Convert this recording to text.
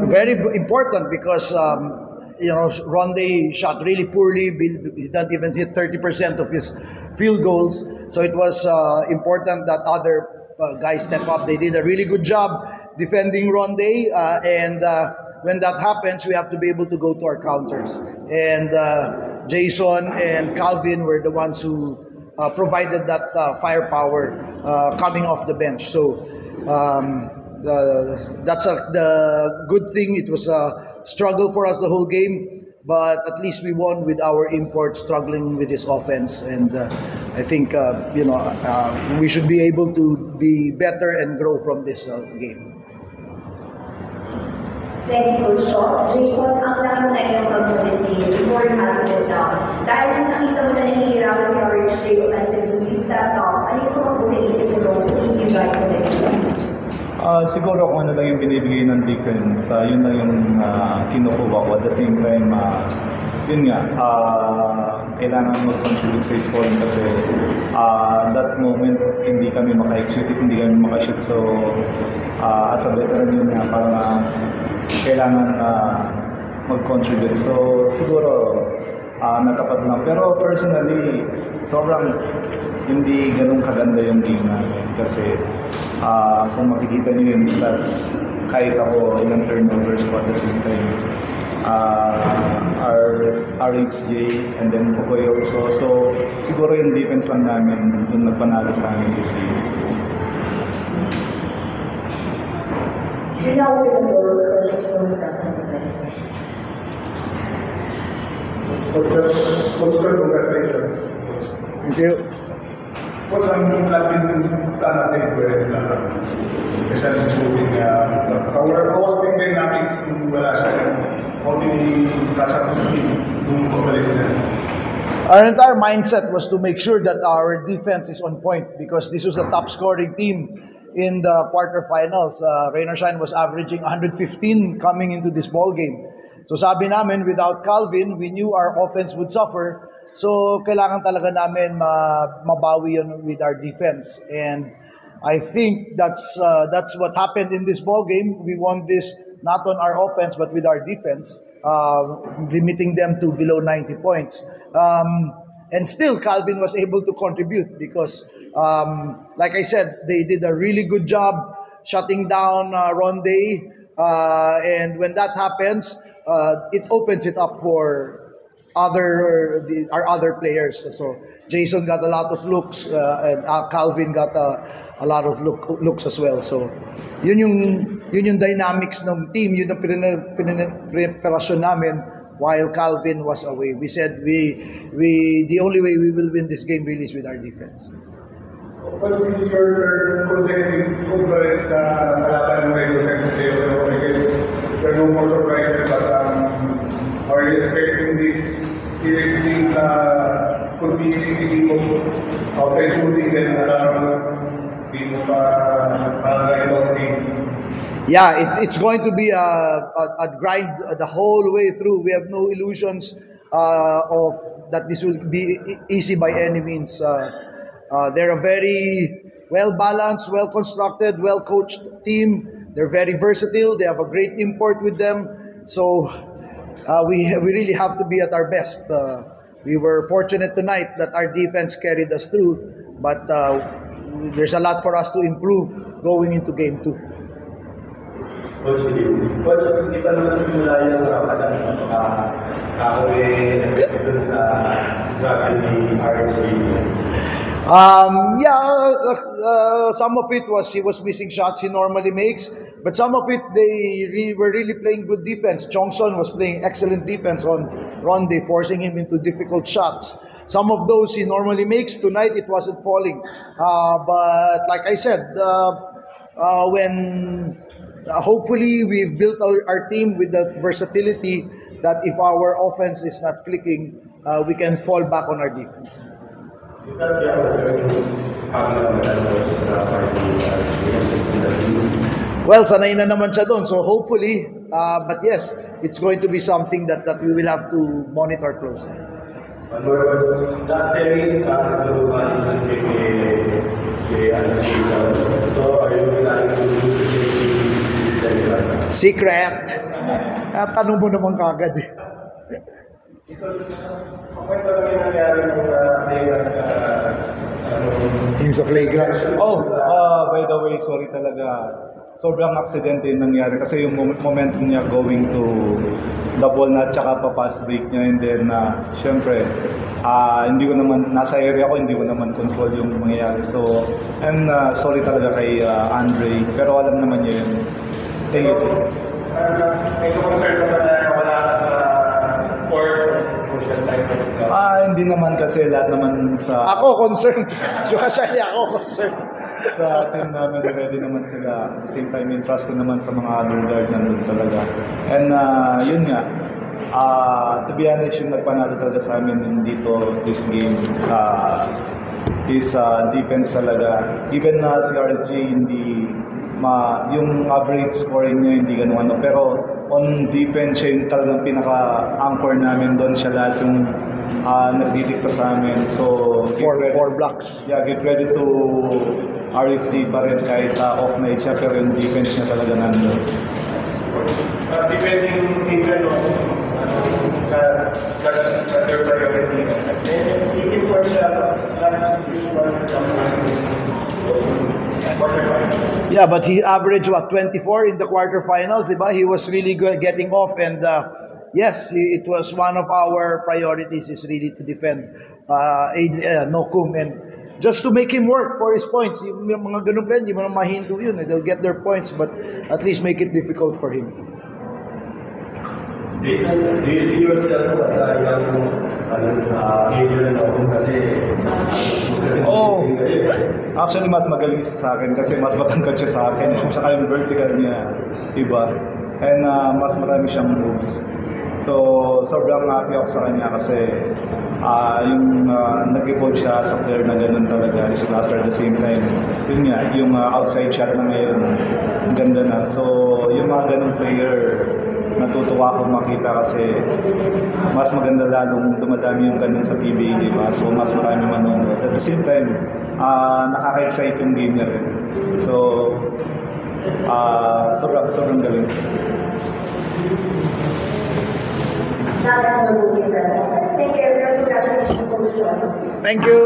Very important because Ronde shot really poorly. He didn't even hit 30% of his field goals. So it was important that other guys step up. They did a really good job defending Ronde, and when that happens, we have to be able to go to our counters. And Jason and Calvin were the ones who provided that firepower coming off the bench. So that's the good thing. It was a struggle for us the whole game, but at least we won with our import struggling with his offense. And I think we should be able to be better and grow from this game. Thank you, Coach. Jason, ang laki mo na iyong mag-notice game before you had to sit down. Dahil nakita mo na nahihirapan sa Rich J offensively, you stepped off. Ano yung mga sa isip mo to keep you guys in the game? Siguro kung ano lang yung binibigay ng defense, yun lang yung kinukuha ko. At the same time, yun nga, kailangan mag-contribute sa scoring kasi that moment hindi kami maka-execute, hindi kami maka-shoot. So as a veteran yun nga, parang kailangan mag-contribute. So siguro natapat lang. Pero personally, sobrang hindi ganun kaganda yung game namin kasi kung makikita niyo yung stats, kahit ako ilang turnovers ko at the same time, RHJ and then Pocoy also. So siguro yung defense lang namin yung nagpanalo sa amin this game. You know with the goal project for the president. Congratulations. Thank you. What's ang natin natin pwede na especially sa shooting our hosting dynamics kung wala siya how do we catch up to speed kung pabalik siya? Our entire mindset was to make sure that our defense is on point because this was a top scoring team in the quarterfinals. Rain or Shine was averaging 115 coming into this ball game. So sabi namin, without Calvin, we knew our offense would suffer. So kailangan talaga namin mabawi yun with our defense. And I think that's what happened in this ball game. We won this not on our offense but with our defense, limiting them to below 90 points. And still, Calvin was able to contribute because, like I said, they did a really good job shutting down Ronde. And when that happens, it opens it up for our other players. So Jason got a lot of looks, and Calvin got a lot of looks as well. So yun yung dynamics ng team, yun yung preparasyon namin while Calvin was away. We said the only way we will win this game really is with our defense. What's your consecutive conference na kalatan mo kayo sa playoff? I guess there are no more surprises, but are you expecting this series things could be anything outside shooting then di mo pa team? Yeah, it's going to be a grind the whole way through. We have no illusions of that this will be easy by any means. They're a very well-balanced, well-constructed, well-coached team. They're very versatile. They have a great import with them. So we really have to be at our best. We were fortunate tonight that our defense carried us through, but there's a lot for us to improve going into game 2. Coach, hindi pa naman simula yung dun sa struggle ni RHJ. Some of it was he was missing shots he normally makes, but some of it they were really playing good defense. Chongson was playing excellent defense on Ronde, forcing him into difficult shots. Some of those he normally makes. Tonight it wasn't falling, but like I said, hopefully we've built our team with that versatility that if our offense is not clicking, we can fall back on our defense. Well, sanay na naman siya doon. So hopefully, but yes, it's going to be something that we will have to monitor closely. Last series, so are you planning to do the same thing this series? Secret. Tanong mo naman kagad eh. Kwento lang yung nangyari Yung sa flagrant. Oh, by the way, sorry talaga. Sobrang aksidente yung nangyari kasi yung momentum niya going to the ball na tsaka pa-pass break niya, and then syempre hindi ko naman, nasa area ko, hindi ko naman control yung mangyayari. So, and sorry talaga kay Andre, pero alam naman niya yun. Thank you. May concern naman na wala ka sa court crucial time. Hindi naman kasi lahat naman sa... Ako concerned. Actually, ako concerned. Sa atin namin, ready naman sila. At the same time, trust ko naman sa mga other guard nandun talaga. And yun nga, to be honest, yung nagpanalo talaga sa amin dito, this game, is defense talaga. Even si RSG, hindi, yung average scoring niya hindi ganun ano. Pero on defense, siya yung talagang pinaka-anchor namin doon. Siya lahat yung nagdidikta sa amin. So, Four blocks. Yeah, give credit to RHD pa rin kahit off night siya, pero yung defense niya talaga nandun. Depending even on their priority. Even for siya, Yeah, but he averaged 24 in the quarterfinals, diba? He was really good getting off, and yes, it was one of our priorities is really to defend Nokum, and just to make him work for his points. Yung mga ganun plan, hindi mo na mahinto yun. They'll get their points, but at least make it difficult for him. Jason, do you see yourself as a young Adrian Nokum kasi actually mas magaling siya sa akin kasi mas matangkad siya sa akin. Tsaka yung vertical niya iba. And mas marami siyang moves. So, sobrang happy ako sa kanya kasi yung nag-evolve siya sa player na ganun talaga is cluster at the same time. Yun nga, yung outside shot na ngayon, ang ganda na. So, yung mga ganun player, natutuwa akong makita kasi mas maganda lalong dumadami yung ganun sa PBA, di ba? So, mas marami manonood. At the same time, nakaka-excite yung game niya rin. So, sobrang galing. That's a movie present. Thank you. Congratulations, Coach. Thank you.